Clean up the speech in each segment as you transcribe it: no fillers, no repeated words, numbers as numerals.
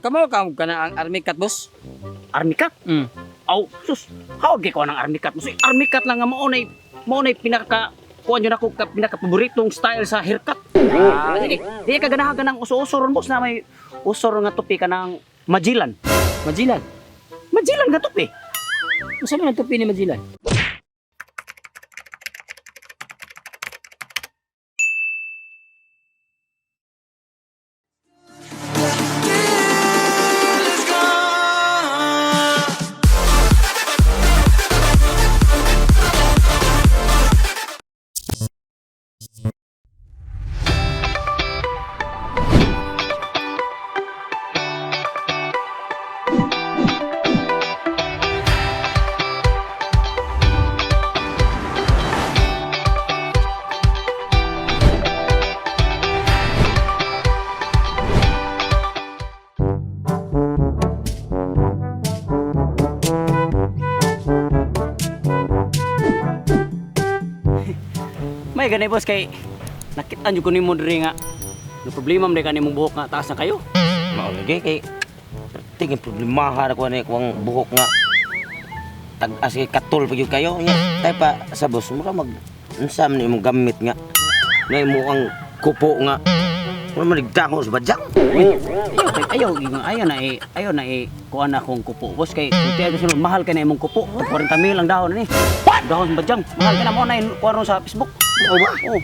Kamo ka na ang army cat, boss? Army cat? Aw, sus. Hawag ko ng army cat mo. So, army cat lang nga maunay pinaka kuan yun ako pinaka paboritong style sa haircut. Di ka ganahagan ng uso-uso ron boss na may usor nga tupi ka ng Magellan. Majilan. Magellan nga tupi. Usa man ang tupi ni Majilan? May ganay boss kay nakita nyo ko ni mo diri nga. No problema man ka nimong buhok nga taas na kayo. Mao lagi kay tingin problemahan ako ni kuang buhok nga tag-as kay katul pa gyud kayo nya. Tay pa sa boss mo mag unsa man imong gamit nga. Na imo ang kupo nga. Wala man nagdako sa badyang. Ayaw na kuha na akong kupo boss kay kung tiyago sunod mahal ka na imong kupo 40,000 ang dahon ni dahon sa badyang mahal ka na mo na kuha ron sa Facebook. Oo ba? Oo.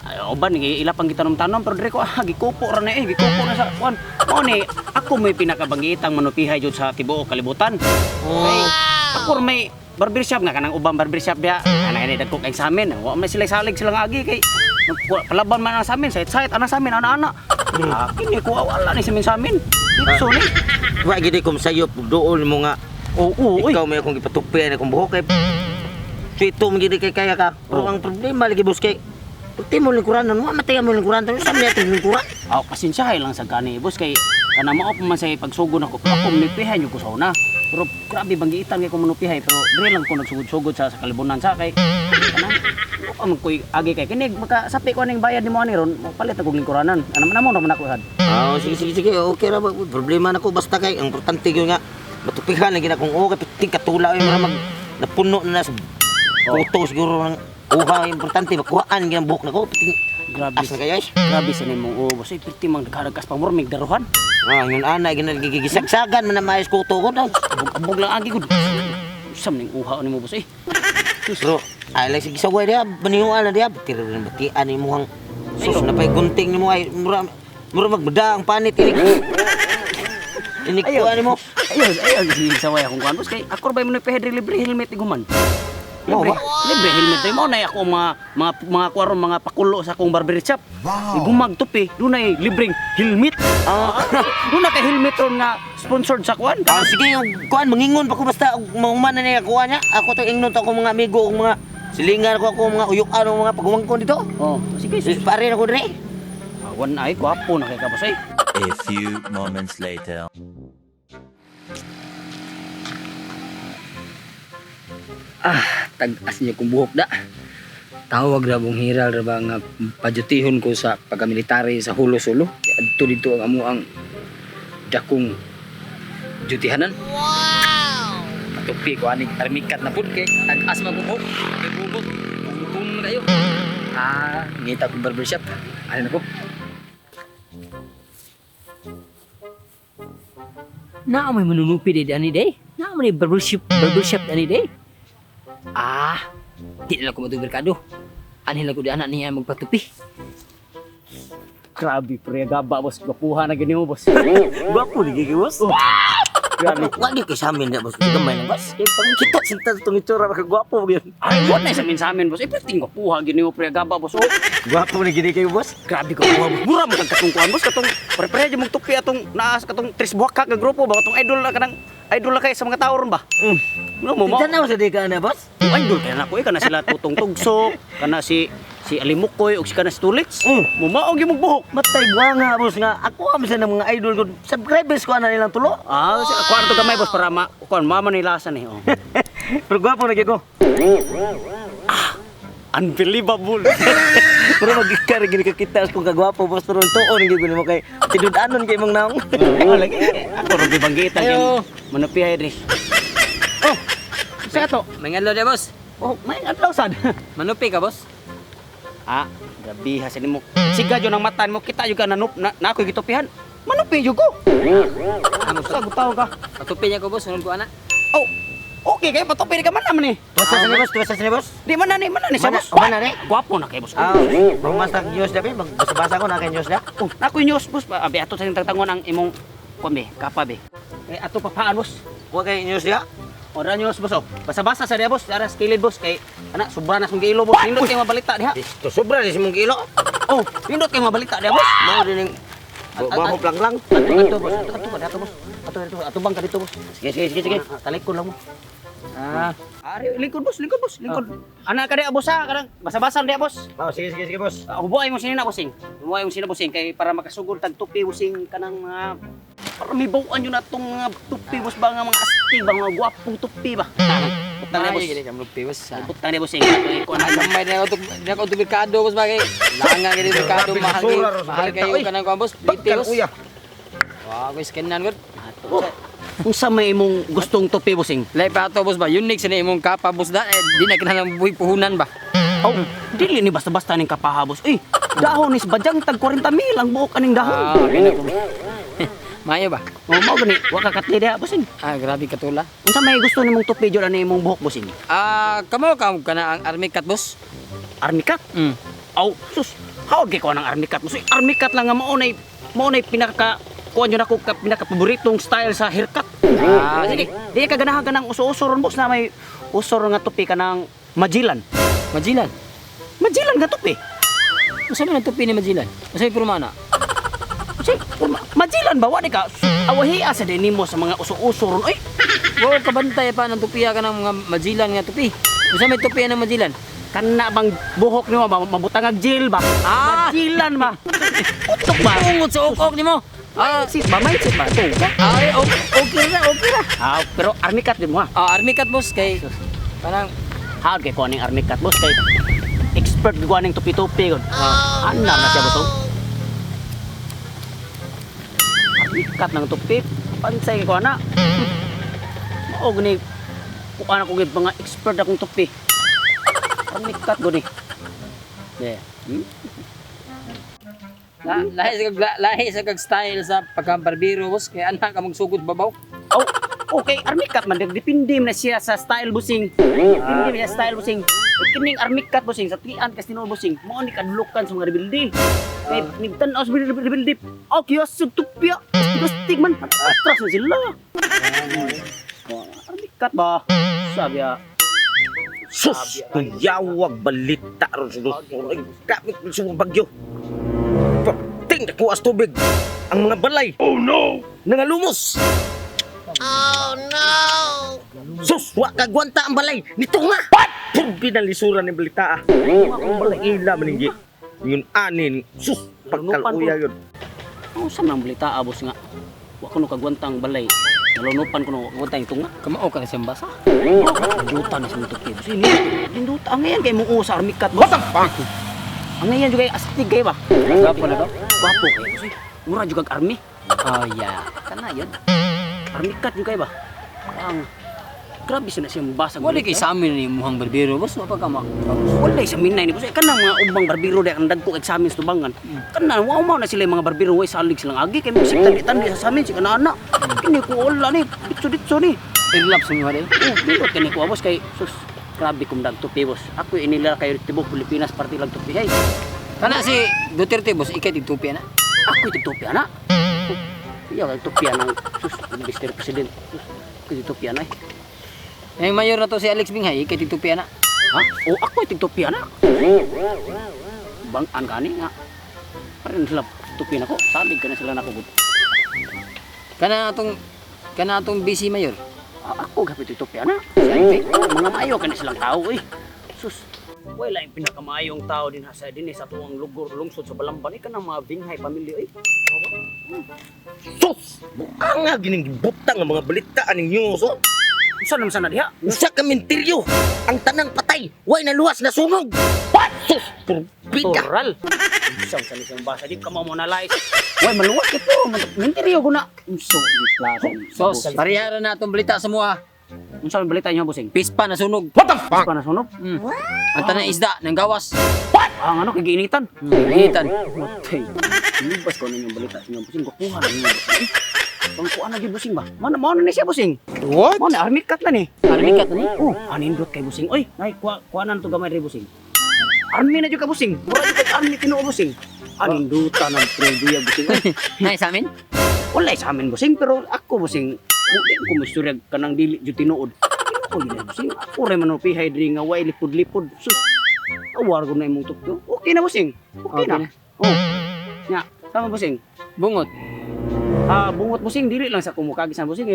Ayaw ba ila pang gitanong-tanom pero dire ko gikupo ra na gikupo na sa kuan mo ni ako may pinakabangitang manupihay jud sa tibuok kalibutan. Kay ako may barbershop nga kanang ubang barbershop dia ana ni dagko kay sa amin wa man sila salig sila nga agi kay palaban man ang sa amin sait ana sa amin ana kini ko wala ni sa amin dito ni Wa gid ko sayo duol mo nga. oo Ikaw may akong gipatupi na akong buhok kay Sito mo gid kay kaya ka. Pero ang problema lagi boss kay puti mo lingkuranan mo matay mo lingkuran tan sa niya lingkuran. pasensyahay lang sa kani boss kay kana mao pa man sa pagsugod ako pero ako manipihay nyo ko sa una pero grabe banggitan kay ko manupihay pero dire lang ko nagsugod-sugod sa kalibunan sa kay kanang man koy agi kay kinig makasapi ko ning bayad nimo ani ron palit ako lingkuranan ano man naman ako had. Sige okay ra ba problema nako basta kay ang importante gyud nga matupihan lagi na kung okay piting katula ay mag napuno na sa puto siguro ng uha importante makuhaan gyud ang buhok nako piting Grabe as na kayo. grabe sa nimo boss ay pirti mang nagkaragkas pa murmig daruhan Yun ana gigisagsagan man na maayos ko tugon daw. abog lang agi gud sam ning uha nimo boss eh Pero ay lang sige sa way dia banihuan na dia tira rin batian ni mo ang sus na pay gunting ni mo ay mura magbeda ang panit ini ko ani mo. Ayaw, sige sa way akong kuhan boss kay ako ba mo nagpahedri libre helmet iguman. Libre, libre helmet mo na ako mga kuwaron mga pakulo sa akong barber shop. Igumag tupi, dunay libreng helmet. Duna kay helmet ron nga sponsored sa kuan. Sige yung kuan mangingon pa ko basta mahuman na niya kuha niya. Ako to ingnon to ako mga amigo og mga silingan ko ako mga uyok mga pagumangkon dito. Sige. Pare na ko dire. Wan ay gwapo na kay ka boss ay. A few moments later. Tag-as niya kong buhok da. Tawag ra bong hiral ra ba nga pajutihon ko sa pagkamilitary sa Hulo-Sulo. Adto dito ang amo ang dakong jutihanan. Wow! Patupi ko aning armikat na pud kay tag-as man kong buhok. Kay buhok. Buhok na kayo. Ngita ko barbershop. Ano na ko? May manunupi di ani day. May barbershop ani day. Di na ako matubig merkado. Anhin lang ko di anak niya magpatupi. Grabe pre gaba boss, gapuhan na gani mo boss. Gwapo lagi kay boss. Grabe. Wagi kay sa amin na boss. Gamay na boss. Kay pang kita sinta tong itsura ka gwapo gyud. Ay, what na sa amin boss. Perting gapuha gani mo pre gaba boss. Gwapo lagi kay boss. Grabe ka buha boss. Mura mo kang katungkuan boss katong pre di mong tupi atong naas katong tris buhak ka grupo ba katong idol na kay sa mga tao ron ba. No mo. Tanaw sa di ka na boss. Idol kaya na ko kana sila tutong tugsok kana si Alimukoy ug si kana si Tulits. Mumaog yung buhok. Matay buanga boss nga ako kami sa mga idol ko. Subscribers ko na nilang tulo. Kwarto gamay boss para mama nilasan eh. Pero gwapo lagi ko. Unbelievable. Pero magikar gini ka kita kung kagwapo boss pero tuon gyud mo kay tinud-anon kay mong naong. Oh, lagi. Ako ro gibanggitan Ayo. kay manupihay ni. Oh. Sa to. Mangadlaw dia, boss. Oh, may adlaw sad. Manupi ka, boss? Ah, gabi ha sa nimo. Siga jud ang mata mo kita jud ka na ako gitupihan. Manupi jud ko. Ano sa gutaw ka? Patupi niya ko, boss. Sunod ko, anak. Oh. Okay kay patupi ka man naman ni. Tuwasa sa ni boss. Di man na ni sa Mana- boss. o, mana ni? Gwapo na kay boss. Ah, bumasta news dapat magbasa-basa ko na kay news da. Oh, ako yung news boss. Abi ato sa tagtangon ang imong kuan kapa be. Eh ato papaan boss. Wa kay news da. Ora news boss oh. Basa-basa sa dia boss, ara skilled boss kay ana sobra na sung giilo boss. Nindot kay mabalita diha. Isto sobra ni si mong kilo. Oh, nindot kay mabalita diha boss. Mao din ning baho lang. Ato boss, ato boss. Ato bang ka dito boss. Sige. Talikod lang mo. Ari lingkod boss. Ana ka diha boss ha, kadang basa-basa diha boss. Oh, sige boss. Ubuhay mo sinina bossing. Ubuhay mo sinina bossing kay para makasugod tag tupi bossing kanang mga para may bawaan yun na itong mga tupi boss ba nga mga astig ba mga gwapong tupi ba. Putang na boss. Ay, gini ka manupi, boss. Putang na bossing. Ito Ay, gamay na ako to merkado, boss, bagay. Langan gini merkado, mahal kayo ka ng boss. Piti, boss. Wow, guys, kanan good. Kung sa may imong gustong tupi bossing. Lay pa ato, boss ba? Unique sa imong kapa, boss da. Di na kinalang buhay puhunan ba? Oh, dili ni basta-basta ning kapaha boss. Eh, dahon is badyang tag 40 mil ang buok aning dahon. Gina ko. Mayo ba? Oh, mao gani, wa ka katli diha bossing. Grabe katula. Unsa may gusto nimong tupi jud ani imong buhok bossing? Kamo ka na ang army cat, boss? Army cat? Aw, sus. Hawag kay ko ng army cat boss. Army cat lang nga mao nay pinaka kuan yun ako pinaka paboritong style sa haircut. Sige. Di ka ganahan ka ng uso-uso ron boss na may usor nga tupi ka ng Magellan. Majilan. Magellan nga tupi. Masa man ang tupi ni Majilan? Masa may purmana? Kasi Magellan ba wadi ka awahi asa din nimo sa mga uso-uso ron. Ay, Wow, kabantay pa ng tupiya ka ng mga Majilan nga tupi. Masa may tupiya ng Majilan? kana bang buhok nimo ba mabutang ang gel ba? Magellan ba? Utok ba? Tungot sa ukok ni mo. Mindset ba to? Ay, okay na. Pero army cat din mo ha. Army cat, boss, kay parang Hawag kay ko ning army cat boss kay expert ko ning tupi-tupi gud. Andar na siya boss. Army cat nang tupi, pansay ko ana. Mao gani ko ana ko gid mga expert akong tupi. Army cat gud ni. Yeah. lahi sa kag style sa pagkambarbiro, boss, kay anak ka magsugod babaw. Oh, okay, army cat man depende na siya sa style busing. Depende na siya sa style busing. Kining army cat busing sa tian kasi tinuod busing. Mo ni kadlukan sa mga rebildi. Kay nigtan-aw sa mga rebildi. Okay, sug tupya. Gustig man. Atras na sila. Army cat ba? Sabi Sus, kuyawag balita ron sa doktor. Ay, kapit sa mga bagyo. Ting nakuha sa tubig. Ang mga balay. Oh no! Nangalumos. Oh no! Sus, wa kagwanta ang balay. Nito nga. What? Pinalisuran ng balita. Ang balay ila maninggi. Yun anin. Sus, pagkaluya yun. Ano sa nang balita abos nga? Wa ko no kagwantang balay. Nalunupan ko no kagwantang tunga. Kamao ka na siyang basa. Duta na sa mga tupi. Sini, duta. Ang ngayon kayo mong sa army cat. What the fuck? Ang ngayon juga astig kayo ba? Gwapo na daw? Gwapo kayo. Kasi mura juga kag army. Yeah. Kana yun. Army cat juga kayo ba? Ang grabe siya na siyang basag. Wala kay sa amin ni muhang barbero, boss, mapagkama. Wala sa minay ni boss. Kana mga ubang barbero dai ang dagko examen sa tubangan. Kana wow na sila yung mga barbero way salig silang agi kay musik tandi sa amin si kana ana. Kini ko wala ni. Ditso ni. Irlap sa mga rin. Oh, dito kini ko boss kay sus. Grabe kung dagtupi boss. Ako inila kayo tibok Pilipinas party lang tupi hay. Kana si Duterte, boss, ikay titupi na. Ako itupi ana. Iya kay tupi ana. Sus, Mr. President. Sus, ako itupi ana. Yung mayor na to si Alex Binghay, ikay titupi na. Ha? O ako itupi ana. Bang an kani nga. Parin sila tupi nako. Salig kana sila nako gud. Kana atong busy mayor. Ako gapit itupi ana. Siyempre, mga maayo kana silang tao eh. Sus. Wala yung pinakamayong tao din sa tuwang lugar lungsod sa Balamban ka ng mga Binghay pamilya eh. Sus! Ang nga ginibutang ang mga balitaan ng news. Saan naman sana diha? Sa kaminteryo, ang tanang patay, way na luwas na sunog. Sus, turbida. Tural. Isang salisang basa di ka mo nalais. Way maluwas ito. Menteriyo ko na. So, plato. Sos, pariharan na itong balita sa mga Unsa ang balita niyo busing? pispa na sunog. Pa na sunog. Ang tanang isda ng gawas. Ang ano kagiinitan. Nangitan. Okay. Libas ko na yung balita sa inyo busing. Kukuha na niyo. Pangkuan na gyud busing ba? Mana ni siya busing? What? Mana army cut na ni. Army cut na ni? Oh, anindot kay busing. Oy, nay kuanan to gamay ri busing. Army na jud ka busing. Mura jud kay army tinuo busing. Anindutan ang preview busing. Nay sa amin? Wala sa amin busing pero ako busing muli ko musturag kanang dili jud tinuod. Ako yun busing. Ako ray manupihay diri nga way lipod-lipod. Sus. Awar ko na imong tukto. Okay na busing. Okay, Okay na. na. Oh. Nya, sama busing. Bungot. Bungot busing dili lang sa kumukagis na busing.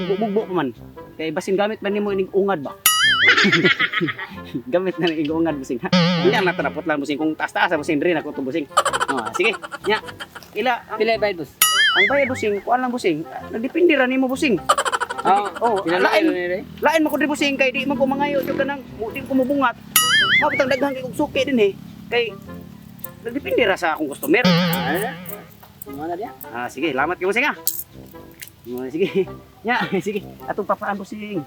Bugbo pa man. Kay basin gamit man nimo ining ungad ba. Gamit na ning ungad busing. Nya natanapot lang busing kung taas-taas busing diri na ko to busing. Sige. Nya. Ila Pila bayad boss? ang bayad busing, kuan lang busing. Nagdepende ra nimo busing. Lain mo ko diri busing kay di man ko mangayo jud kanang di ko mabungat. Mabutang daghang kay og suki din kay nagdepende ra sa akong customer. Mana dia? Sige, lamat kay busing sige. Nya, sige. Atong papaan busing.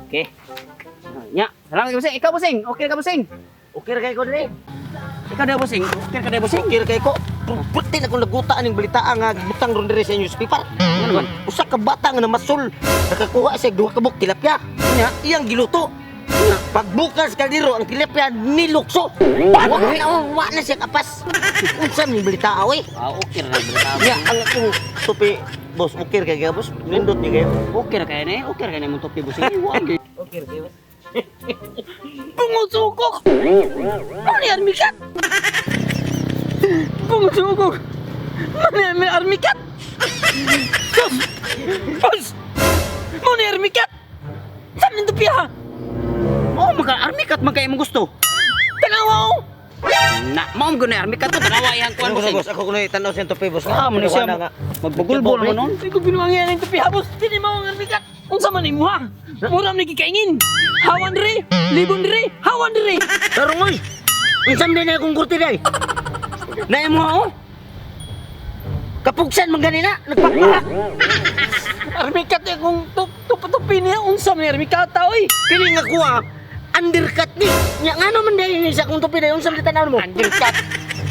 Okay. Nya, salamat kay busing. Ikaw busing, okay ka busing? Okay ra kay ko dili. Ikaw daw busing, okay ka daw busing? Okay ra kay ko. Puti na kung nagutaan ng balitaan nga butang ron diri sa newspaper. Ano man? Usa ka bata nga namasul. Nakakuha siya duha ka buk tilapia. Nya, iyang giluto. Pagbukas kaldero ang tilapia nilukso. Wa na siya kapas. Unsa man balita oy? Okay ra balita. Ya, ang akong tupi, boss, okay kay boss. Nindot ni kayo. Okay ra kay na, okay ra kay na mong topi busing. Okay. Okay kayo. Pungusukok! Ano ni Army Cat? Pungusukok! Ano ni Army Cat? Sus! Boss! Ano ni Army Cat? Saan nito piya? Oh, Army Cat magkaya mong gusto. Tanawa ko! Na, maam ko na Army Cat to. Tanawa yan kuhan Ano busing. boss, ako kuno tanaw sa tupi boss. Mo ni siya magbugulbol mo nun. Hindi ko binuangyan ang tupi habos. Hindi mo ang armikat. Kung sa man mo ha. Muram ni kikaingin. Hawan diri. Libon diri. Hawan diri. Pero ngoy. Unsam din akong kurti day. Nay mo ako. Kapugsan man ganina, nagpakpak. Armikat eh kung tupi niya. Unsam ni armikat oy. Kini nga kuha. Undercut ni. Nya ngano man day ni sa akong tupi day unsam ditan mo? Undercut.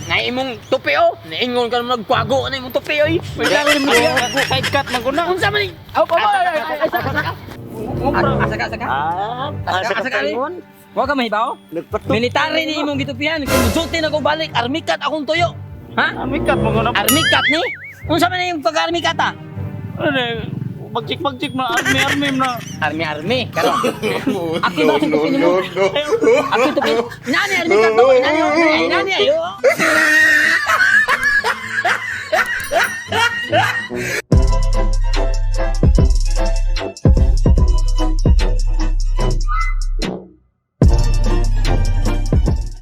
Nga imong tupi o. Naingon ka naman nagkwago na imong tupi oy. May lang ni mo siya. Side cut man ko na. Unsa man ni? Aw pa ba? Asaka. Asa ka kalmon? Wa ka mahibaw? Nagpatuk. Military ni imong gitupihan. Kung sulti na ko balik. Armikat akong tuyo. Ha? Army Cat mo na. Armikat ni? Unsa man yung pag-armikat ha? Pagchik na army na. Army. Karon. Ako ba sa tupi nimo? Ako tupi. Nani armikat to? Nani ayo.